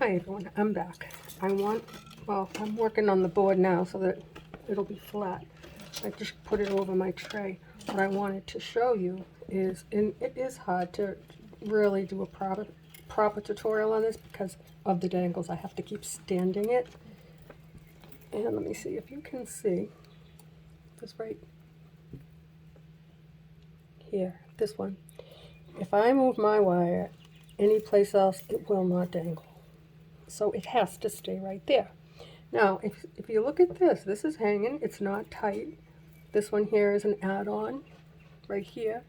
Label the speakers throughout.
Speaker 1: Hi everyone, I'm back. I'm working on the board now so that it'll be flat. I just put it over my tray. What I wanted to show you is, and it is hard to really do a proper tutorial on this because of the dangles. I have to keep standing it. And let me see if you can see this right here, this one. If I move my wire anyplace else, it will not dangle. So it has to stay right there. Now, if you look at this, this is hanging, it's not tight. This one here is an add-on right here.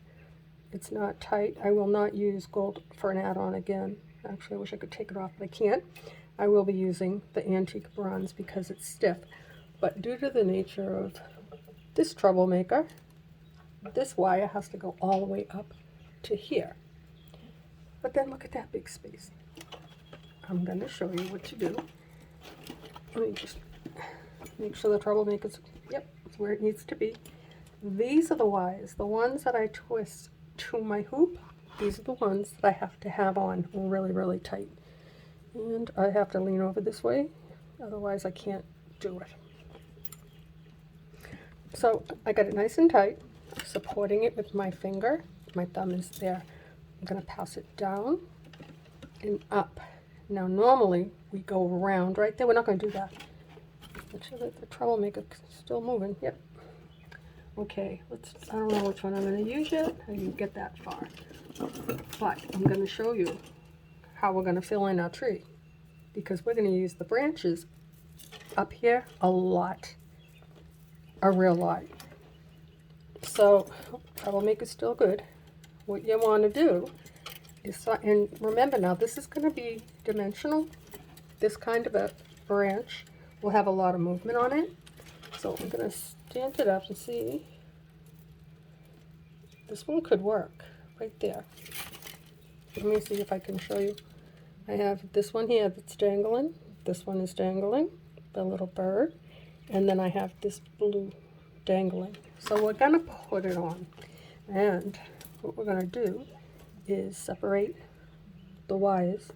Speaker 1: It's not tight. I will not use gold for an add-on again. Actually, I wish I could take it off, but I can't. I will be using the antique bronze because it's stiff. But due to the nature of this troublemaker, this wire has to go all the way up to here. But then look at that big space. I'm going to show you what to do. Let me just make sure the troublemaker's, yep, it's where it needs to be. These are the wires, the ones that I twist to my hoop. These are the ones that I have to have on really, really tight. And I have to lean over this way, otherwise I can't do it. So I got it nice and tight, supporting it with my finger. My thumb is there. I'm going to pass it down and up. Now normally we go around right there. We're not going to do that. Make sure that the troublemaker is still moving. Yep. Okay, I don't know which one I'm going to use yet. I didn't get that far. But I'm going to show you how we're going to fill in our tree. Because we're going to use the branches up here a lot. A real lot. So, troublemaker's still good. What you want to do is, and remember now, this is going to be dimensional. This kind of a branch will have a lot of movement on it. So I'm going to stand it up and see. This one could work right there. Let me see if I can show you. I have this one here that's dangling. This one is dangling, the little bird. And then I have this blue dangling. So we're going to put it on. And what we're going to do is separate the wires.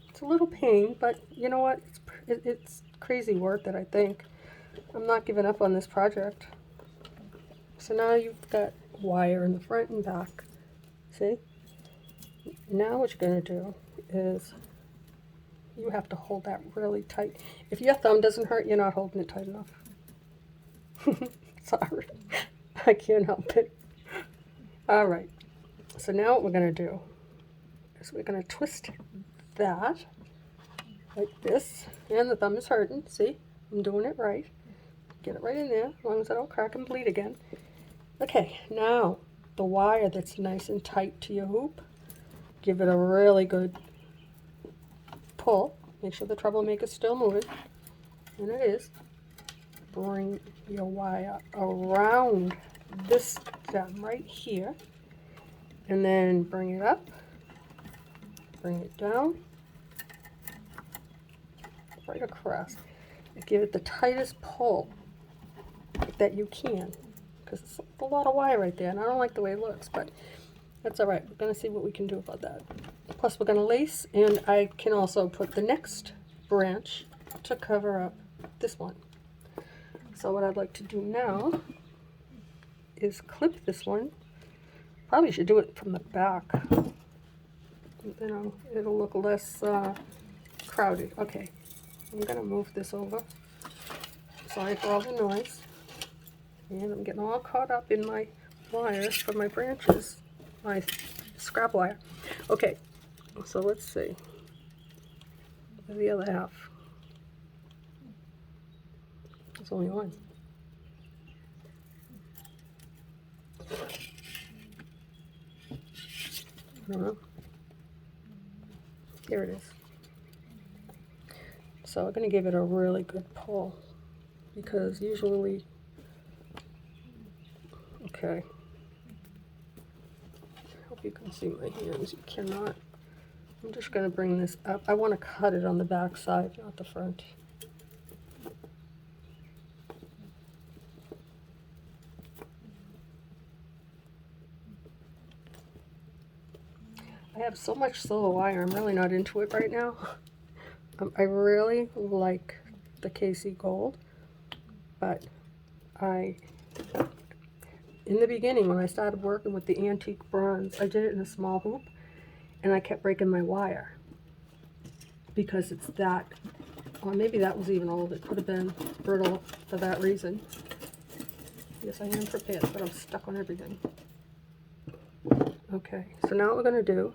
Speaker 1: It's a little pain, but you know what? It's crazy worth it, I think. I'm not giving up on this project. So now you've got wire in the front and back. See? Now what you're going to do is you have to hold that really tight. If your thumb doesn't hurt, you're not holding it tight enough. Sorry. I can't help it. All right. So now what we're going to do is we're going to twist that like this. And the thumb is hurting. See? I'm doing it right. Get it right in there, as long as I don't crack and bleed again. Okay, now the wire that's nice and tight to your hoop, give it a really good pull. Make sure the troublemaker's still moving, and it is. Bring your wire around this stem right here, and then bring it up, bring it down, right across, and give it the tightest pull that you can, because it's a lot of wire right there, and I don't like the way it looks, but that's all right. We're going to see what we can do about that. Plus we're going to lace, and I can also put the next branch to cover up this one. So what I'd like to do now is clip this one. Probably should do it from the back. You know, it'll look less crowded. Okay, I'm going to move this over. Sorry for all the noise. And I'm getting all caught up in my wires for my branches, my scrap wire. Okay, so let's see. The other half. There's only one. I don't know. Here it is. So I'm going to give it a really good pull, because usually, okay, I hope you can see my hands. You cannot. I'm just going to bring this up. I want to cut it on the back side, not the front. I have so much silver wire, I'm really not into it right now. I really like the KC Gold, but in the beginning when I started working with the antique bronze, I did it in a small hoop, and I kept breaking my wire because it's that, or maybe that was even old, it could have been brittle for that reason. Yes, I am prepared, but I'm stuck on everything. Okay, so now what we're going to do,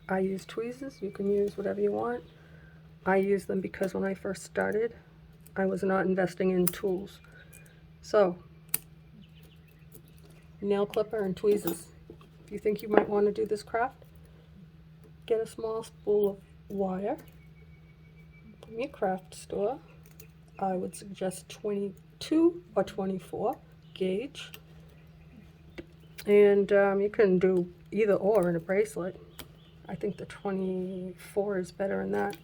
Speaker 1: I use tweezers, you can use whatever you want. I use them because when I first started, I was not investing in tools. So, nail clipper and tweezers. If you think you might want to do this craft, get a small spool of wire from your craft store. I would suggest 22 or 24 gauge. And you can do either or in a bracelet. I think the 24 is better in that.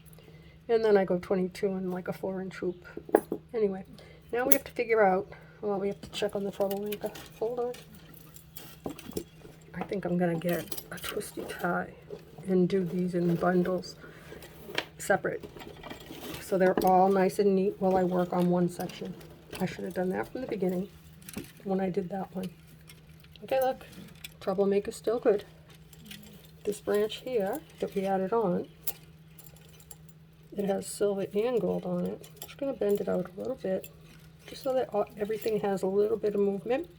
Speaker 1: And then I go 22 in like a 4-inch hoop. Anyway, now we have to figure out, well, we have to check on the troublemaker. Hold on. I think I'm going to get a twisty tie and do these in bundles separate, so they're all nice and neat while I work on one section. I should have done that from the beginning when I did that one. Okay, look, troublemaker's still good. This branch here that we added on, it has silver and gold on it. I'm just going to bend it out a little bit just so that everything has a little bit of movement.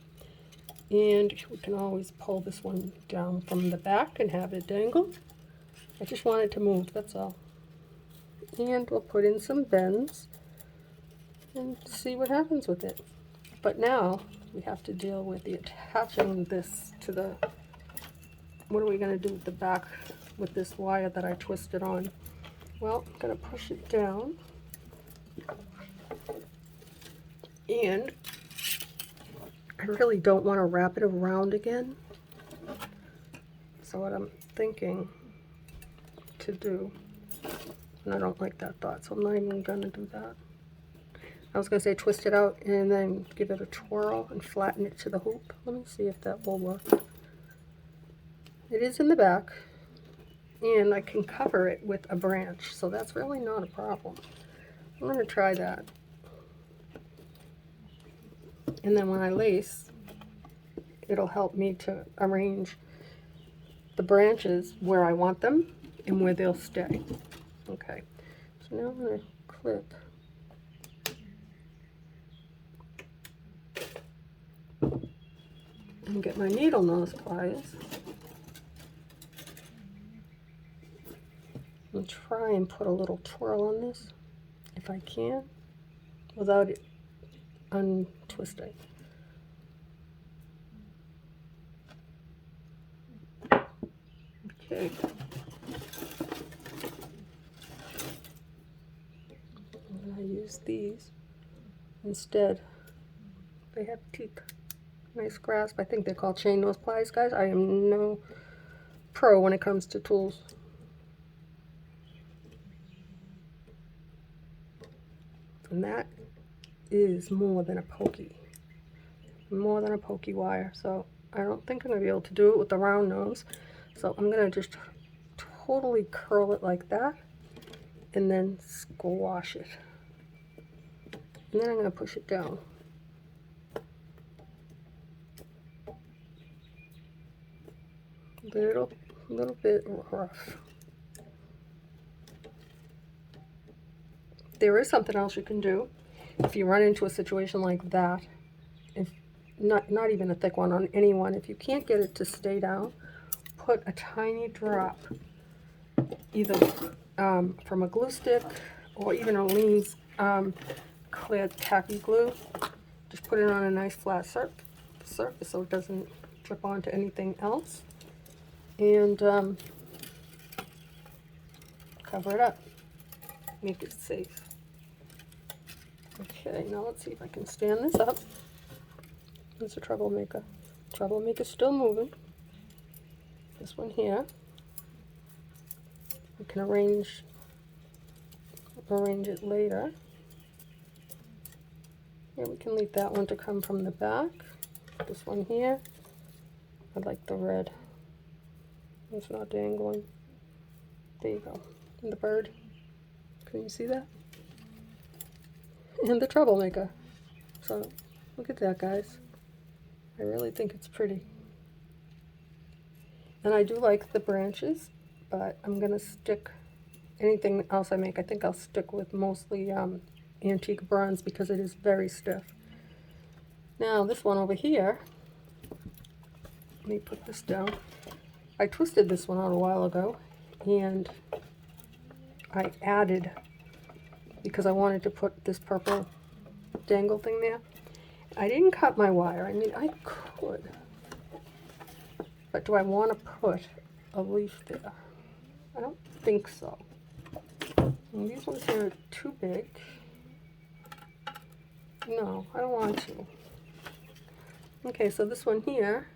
Speaker 1: And we can always pull this one down from the back and have it dangle. I just want it to move, that's all. And we'll put in some bends and see what happens with it. But now we have to deal with the attaching this to the, what are we going to do with the back with this wire that I twisted on? Well, I'm going to push it down, and I really don't want to wrap it around again. So what I'm thinking to do, and I don't like that thought, so I'm not even going to do that. I was going to say twist it out and then give it a twirl and flatten it to the hoop. Let me see if that will work. It is in the back, and I can cover it with a branch, so that's really not a problem. I'm going to try that. And then when I lace, it'll help me to arrange the branches where I want them and where they'll stay. Okay, so now I'm going to clip. And get my needle nose pliers. And try and put a little twirl on this, if I can, without it untwisting. Okay. And I use these instead. They have teeth. Nice grasp. I think they're called chain nose pliers, guys. I am no pro when it comes to tools. And that is more than a pokey. More than a pokey wire. So I don't think I'm going to be able to do it with the round nose. So I'm going to just totally curl it like that and then squash it. And then I'm going to push it down. Little bit rough. There is something else you can do if you run into a situation like that. If not even a thick one, on anyone, if you can't get it to stay down, put a tiny drop, either from a glue stick or even a Lean's clear tacky glue. Just put it on a nice flat surface so it doesn't drip onto anything else, and cover it up. Make it safe. Okay, now let's see if I can stand this up. There's a troublemaker. Troublemaker's still moving. This one here. We can arrange it later. Here we can leave that one to come from the back. This one here, I like the red. It's not dangling. There you go. And the bird. Can you see that? And the troublemaker. So look at that, guys. I really think it's pretty. And I do like the branches, but I'm going to stick anything else I make. I think I'll stick with mostly antique bronze because it is very stiff. Now this one over here, let me put this down. I twisted this one out a while ago, and I added, because I wanted to put this purple dangle thing there. I didn't cut my wire. I mean, I could, but do I want to put a leaf there? I don't think so. And these ones here are too big. No, I don't want to. Okay, so this one here,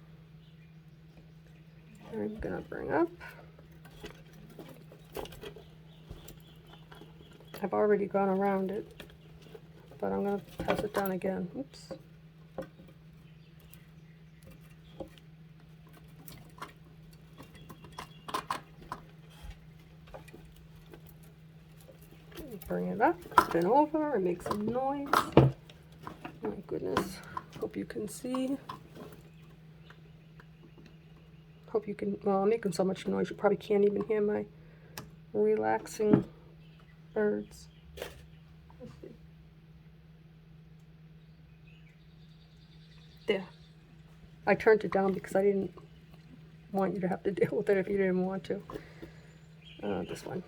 Speaker 1: I'm gonna bring up. I've already gone around it, but I'm gonna pass it down again. Oops. Bring it up, spin over, and make some noise. My goodness, hope you can see. Hope you can, well, I'm making so much noise you probably can't even hear my relaxing birds. Let's see. There. I turned it down because I didn't want you to have to deal with it if you didn't want to. This one.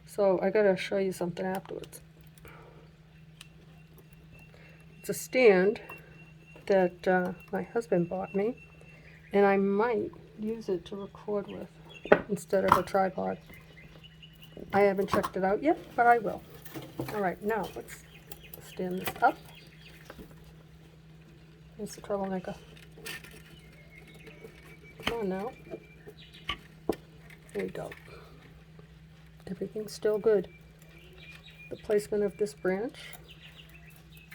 Speaker 1: So I gotta show you something afterwards. It's a stand that my husband bought me, and I might use it to record with instead of a tripod. I haven't checked it out yet, but I will. Alright, now let's stand this up. Here's the troublemaker. Come on now. There you go. Everything's still good. The placement of this branch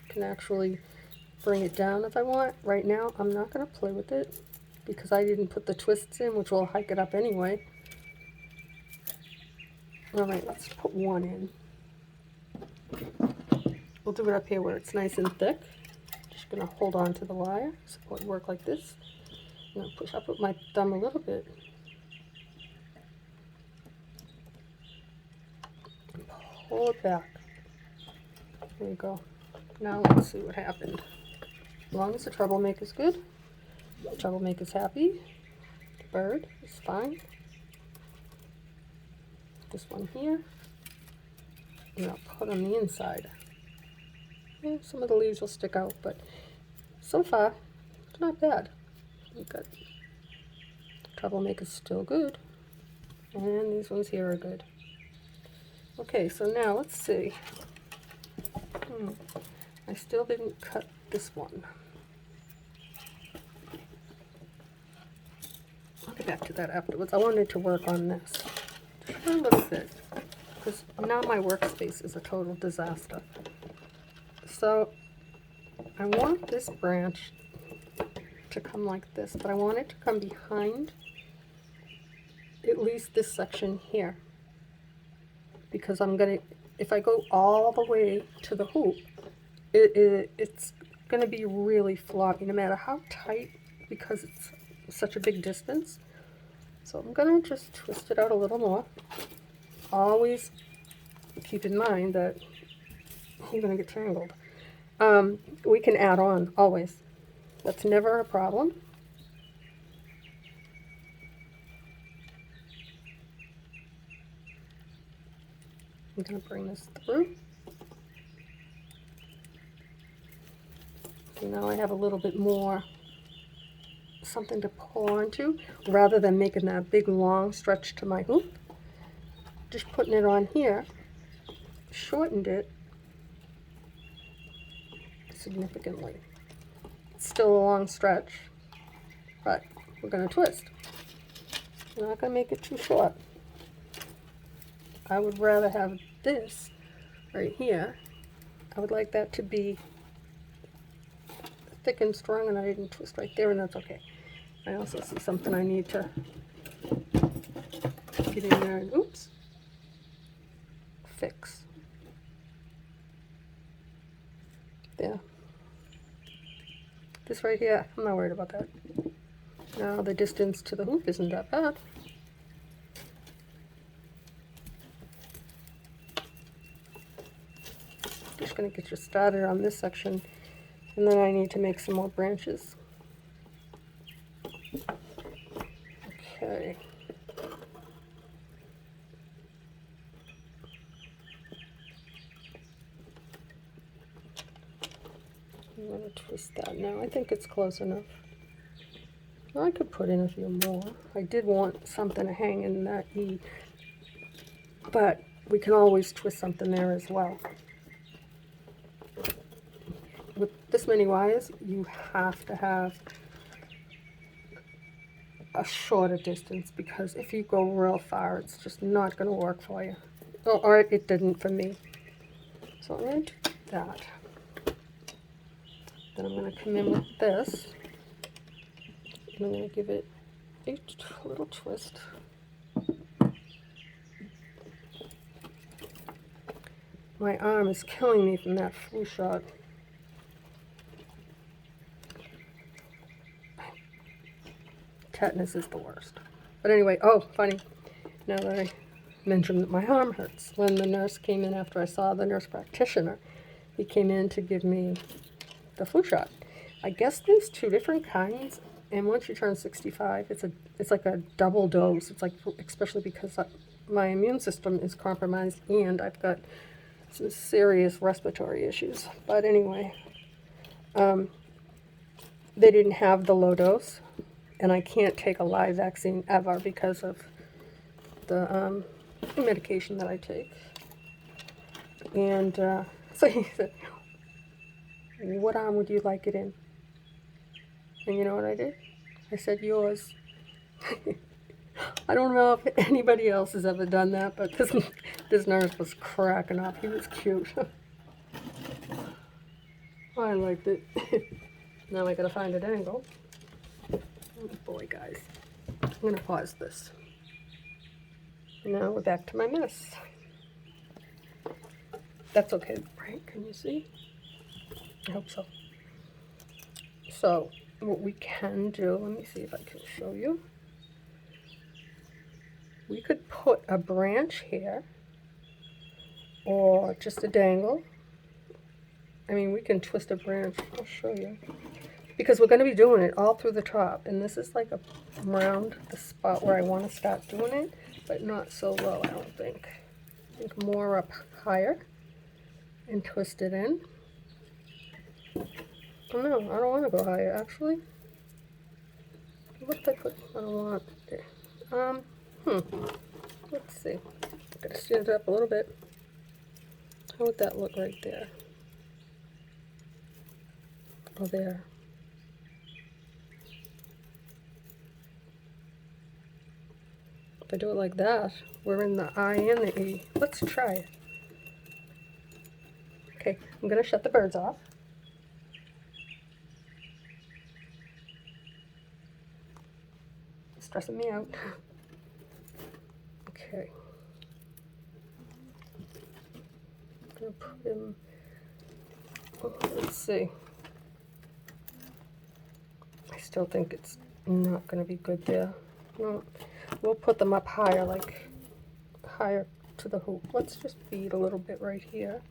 Speaker 1: can actually bring it down if I want. Right now, I'm not going to play with it because I didn't put the twists in, which will hike it up anyway. Alright, let's put one in. We'll do it up here where it's nice and thick. Just going to hold on to the wire so it would work like this. I'm going to push up with my thumb a little bit. And pull it back. There you go. Now let's see what happened. As long as the troublemaker's good, the troublemaker's happy, the bird is fine. This one here, and I'll put on the inside. Yeah, some of the leaves will stick out, but so far, it's not bad. We've got troublemaker's still good, and these ones here are good. Okay, so now let's see. I still didn't cut this one. I'll get back to that afterwards. I wanted to work on this just for a little bit, because now my workspace is a total disaster. So I want this branch to come like this, but I want it to come behind at least this section here, because I'm gonna, if I go all the way to the hoop, it's gonna be really floppy no matter how tight, because it's such a big distance. So I'm gonna just twist it out a little more. Always keep in mind that you're gonna get tangled. We can add on, always. That's never a problem. I'm gonna bring this through. Okay, now I have a little bit more something to pull onto, rather than making that big long stretch to my hoop. Just putting it on here, shortened it significantly. It's still a long stretch, but we're going to twist. We're not going to make it too short. I would rather have this right here. I would like that to be thick and strong and I didn't twist right there, and that's okay. I also see something I need to get in there and, oops, fix. There. This right here, I'm not worried about that. Now the distance to the hoop isn't that bad. Just going to get you started on this section, and then I need to make some more branches. Okay. I'm going to twist that now. I think it's close enough. Well, I could put in a few more. I did want something to hang in that E, but we can always twist something there as well. With this many wires, you have to have a shorter distance, because if you go real far, it's just not going to work for you. Or it didn't for me. So I'm going to do that. Then I'm going to come in with this, and I'm going to give it a little twist. My arm is killing me from that flu shot. Tetanus is the worst. But anyway, oh, funny. Now that I mentioned that my arm hurts, when the nurse came in after I saw the nurse practitioner, he came in to give me the flu shot. I guess there's two different kinds, and once you turn 65, it's like a double dose. It's like, especially because my immune system is compromised and I've got some serious respiratory issues. But anyway, they didn't have the low dose, and I can't take a live vaccine ever because of the medication that I take. And so he said, "What arm would you like it in?" And you know what I did? I said, "Yours." I don't know if anybody else has ever done that, but this nurse was cracking up. He was cute. I liked it. Now I gotta find an angle. Oh boy, guys. I'm gonna pause this. Now we're back to my mess. That's okay, right? Can you see? I hope so. So, what we can do, let me see if I can show you. We could put a branch here, or just a dangle. I mean, we can twist a branch. I'll show you. Because we're going to be doing it all through the top. And this is like around the spot where I want to start doing it, but not so low, I don't think. I think more up higher and twist it in. Oh no, I don't want to go higher, actually. What if I put, I don't want it. Let's see. I'm going to stand it up a little bit. How would that look right there? Oh, there. If I do it like that, we're in the I and the E. Let's try it. Okay, I'm going to shut the birds off. It's stressing me out. Okay. I'm going to put him, let's see. I still think it's not going to be good there. No, we'll put them up higher, like higher to the hoop. Let's just bead a little bit right here.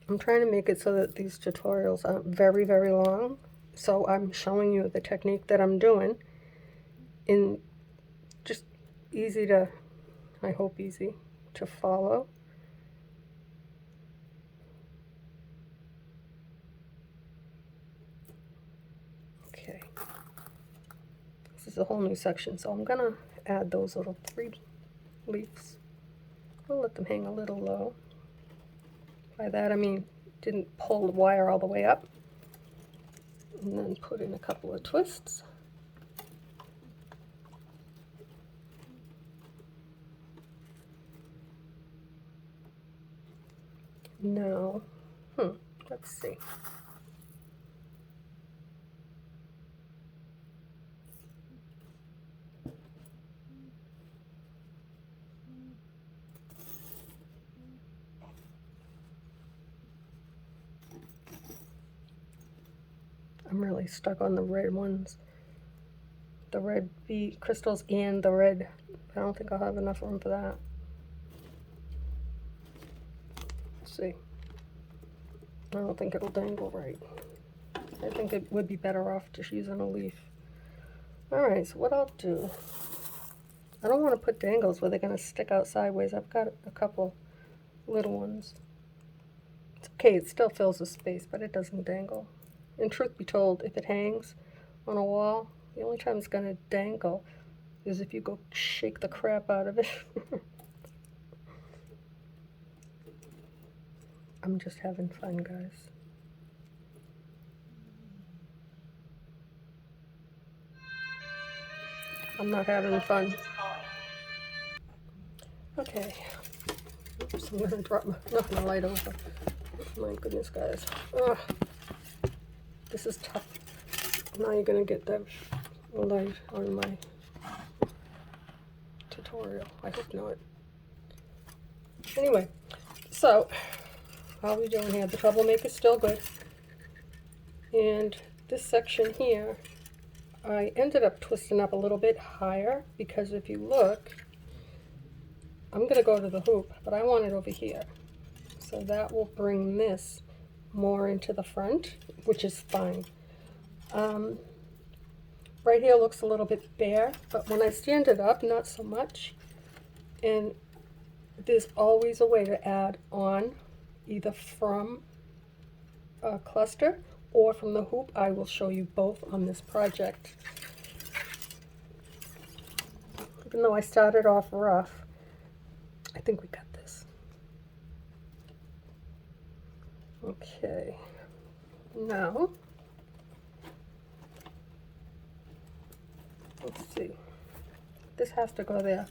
Speaker 1: I'm trying to make it so that these tutorials aren't very, very long. So I'm showing you the technique that I'm doing in just easy to, I hope easy to follow. Okay. This is a whole new section, so I'm gonna add those little 3 leaves. I'll let them hang a little low. By that I mean didn't pull the wire all the way up. And then put in a couple of twists. Now, let's see. I'm really stuck on the red ones. The red bead crystals and the red. I don't think I'll have enough room for that. Let's see. I don't think it'll dangle right. I think it would be better off just using a leaf. Alright, so what I'll do, I don't want to put dangles where they're going to stick out sideways. I've got a couple little ones. It's okay, it still fills the space, but it doesn't dangle. And truth be told, if it hangs on a wall, the only time it's going to dangle is if you go shake the crap out of it. I'm just having fun, guys. I'm not having fun. Okay. Oops, I'm gonna knock my light over. My goodness, guys. Ugh. This is tough. Now you're gonna get that light on my tutorial. I hope not. Anyway, so how are we doing here? The troublemaker's still good. And this section here, I ended up twisting up a little bit higher because if you look, I'm going to go to the hoop, but I want it over here. So that will bring this more into the front, which is fine. Right here looks a little bit bare, but when I stand it up, not so much. And there's always a way to add on, either from a cluster or from the hoop. I will show you both on this project. Even though I started off rough, I think we got this. Okay, now, let's see. This has to go there.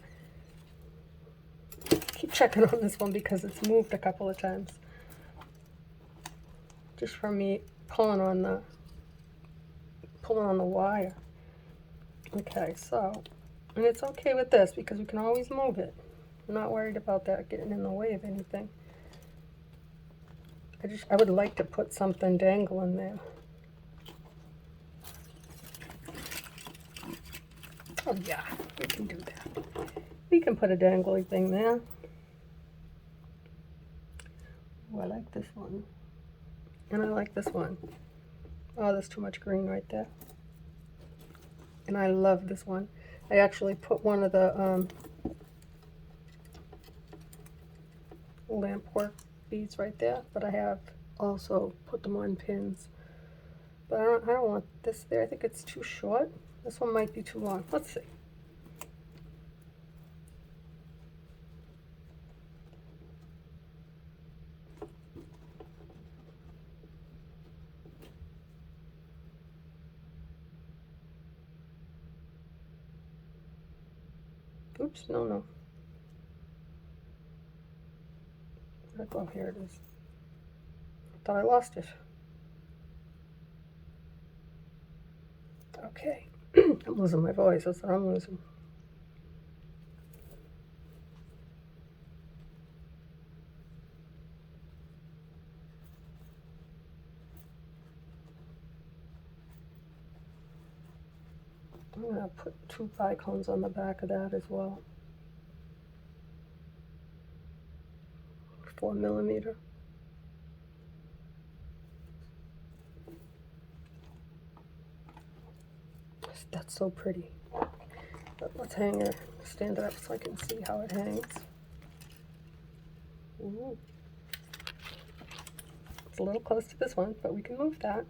Speaker 1: Keep checking on this one because it's moved a couple of times. Just from me pulling on the wire. Okay, so, and it's okay with this because we can always move it. I'm not worried about that getting in the way of anything. I would like to put something dangling there. Oh yeah, we can do that. We can put a dangly thing there. Oh, I like this one. And I like this one. Oh, there's too much green right there. And I love this one. I actually put one of the lamp work beads right there, but I have also put them on pins. But I don't want this there. I think it's too short. This one might be too long. Let's see. Oops, no. Oh, here it is. Thought I lost it. Okay. I'm losing my voice. That's what I'm losing. I'm going to put 2 bicones on the back of that as well. 4mm. That's so pretty. But let's hang it, stand it up so I can see how it hangs. Ooh. It's a little close to this one, but we can move that.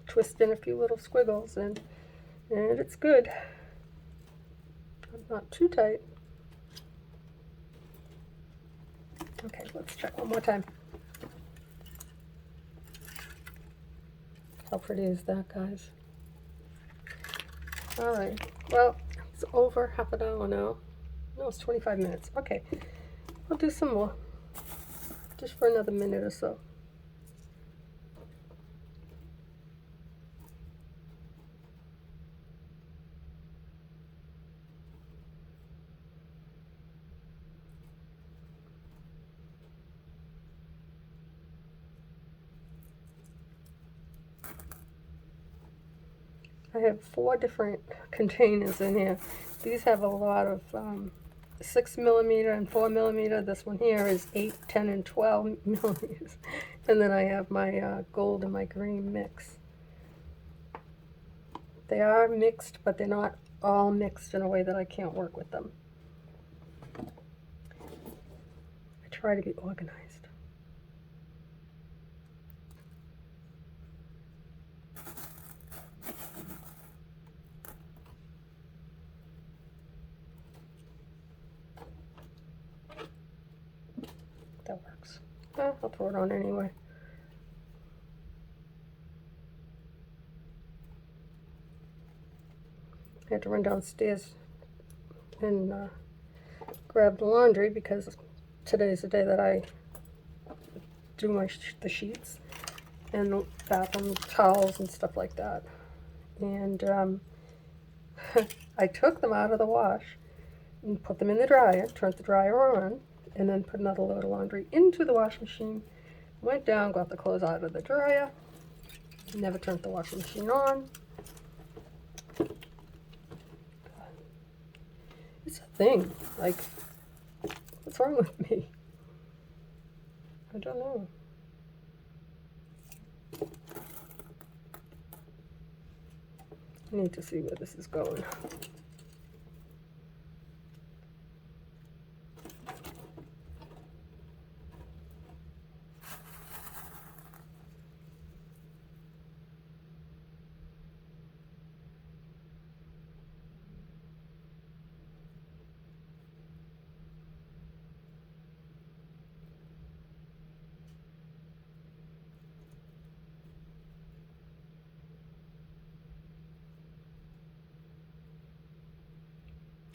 Speaker 1: Twist in a few little squiggles and it's good. Not too tight. Okay, let's check one more time. How pretty is that, guys? All right, well, it's over half an hour now. No, it's 25 minutes. Okay, I'll do some more, just for another minute or so. I have 4 different containers in here. These have a lot of 6mm and 4mm. This one here is 8, 10, and 12mm. And then I have my gold and my green mix. They are mixed, but they're not all mixed in a way that I can't work with them. I try to be organized. That works. I'll throw it on anyway. I had to run downstairs and grab the laundry because today's the day that I do the sheets and the bathroom towels and stuff like that. And I took them out of the wash and put them in the dryer, turned the dryer on, and then put another load of laundry into the washing machine. Went down, got the clothes out of the dryer, never turned the washing machine on. It's a thing. Like, what's wrong with me? I don't know. I need to see where this is going.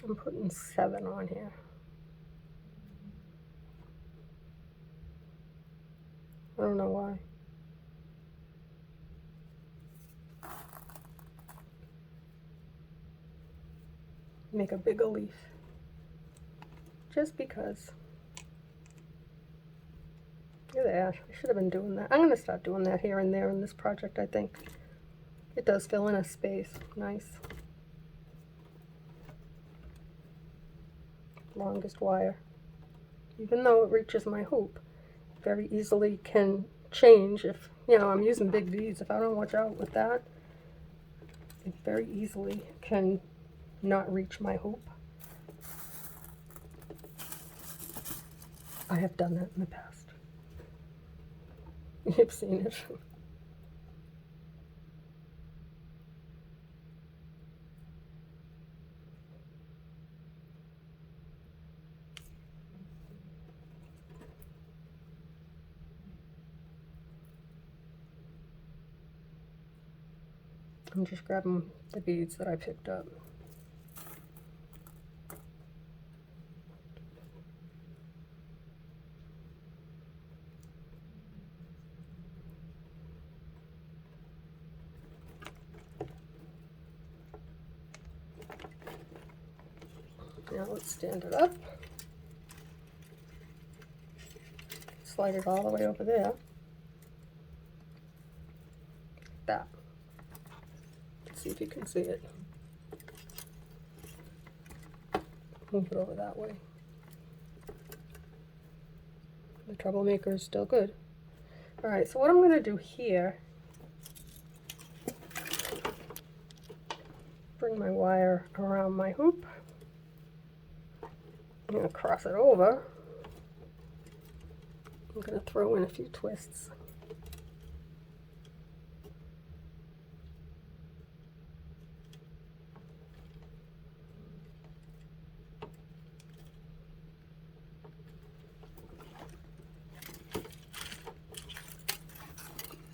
Speaker 1: I'm putting 7 on here. I don't know why. Make a bigger leaf. Just because. Look at that. I should have been doing that. I'm going to start doing that here and there in this project, I think. It does fill in a space. Nice. Longest wire. Even though it reaches my hoop, very easily can change if, you know, I'm using big beads. If I don't watch out with that, it very easily can not reach my hoop. I have done that in the past. You've seen it. I'm just grabbing the beads that I picked up. Now let's stand it up. Slide it all the way over there. That. Let's see if you can see it. Move it over that way. The troublemaker is still good. Alright, so what I'm going to do here, bring my wire around my hoop. I'm going to cross it over. I'm going to throw in a few twists.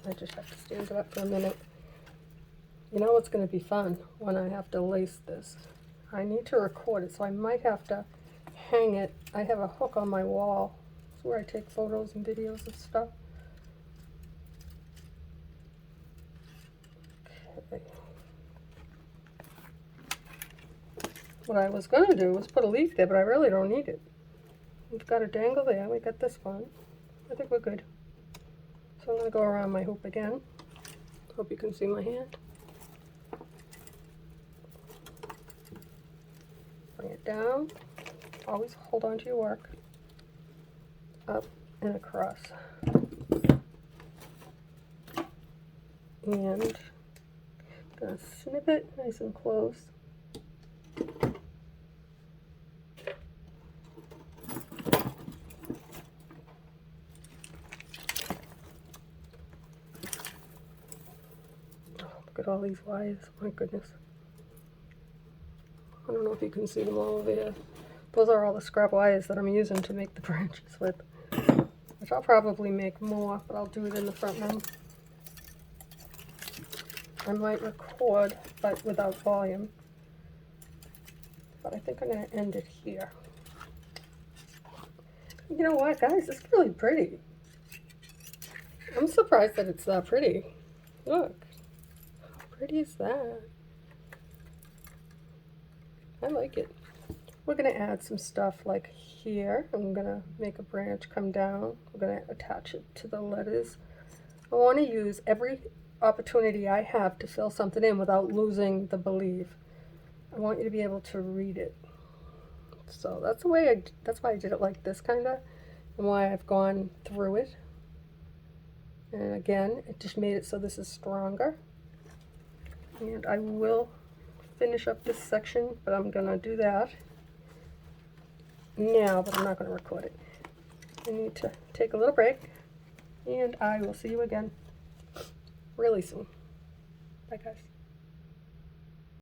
Speaker 1: I just have to stand it up for a minute. You know what's going to be fun when I have to lace this? I need to record it, so I might have to hang it. I have a hook on my wall. It's where I take photos and videos of stuff. Okay. What I was going to do was put a leaf there, but I really don't need it. We've got a dangle there. We got this one. I think we're good. So I'm going to go around my hoop again. Hope you can see my hand. Bring it down. Always hold on to your work. Up and across. And I'm going to snip it nice and close. Look at all these wires, my goodness. I don't know if you can see them all over here. Those are all the scrap wires that I'm using to make the branches with, which I'll probably make more, but I'll do it in the front room. I might record, but without volume. But I think I'm going to end it here. You know what, guys? It's really pretty. I'm surprised that it's that pretty. Look. How pretty is that? I like it. We're going to add some stuff like here. I'm going to make a branch come down. We're going to attach it to the letters. I want to use every opportunity I have to fill something in without losing the belief. I want you to be able to read it. So that's the way that's why I did it like this kind of, and why I've gone through it. And again, it just made it so this is stronger. And I will finish up this section, but I'm gonna do that now, but I'm not gonna record it. I need to take a little break, and I will see you again really soon. Bye, guys.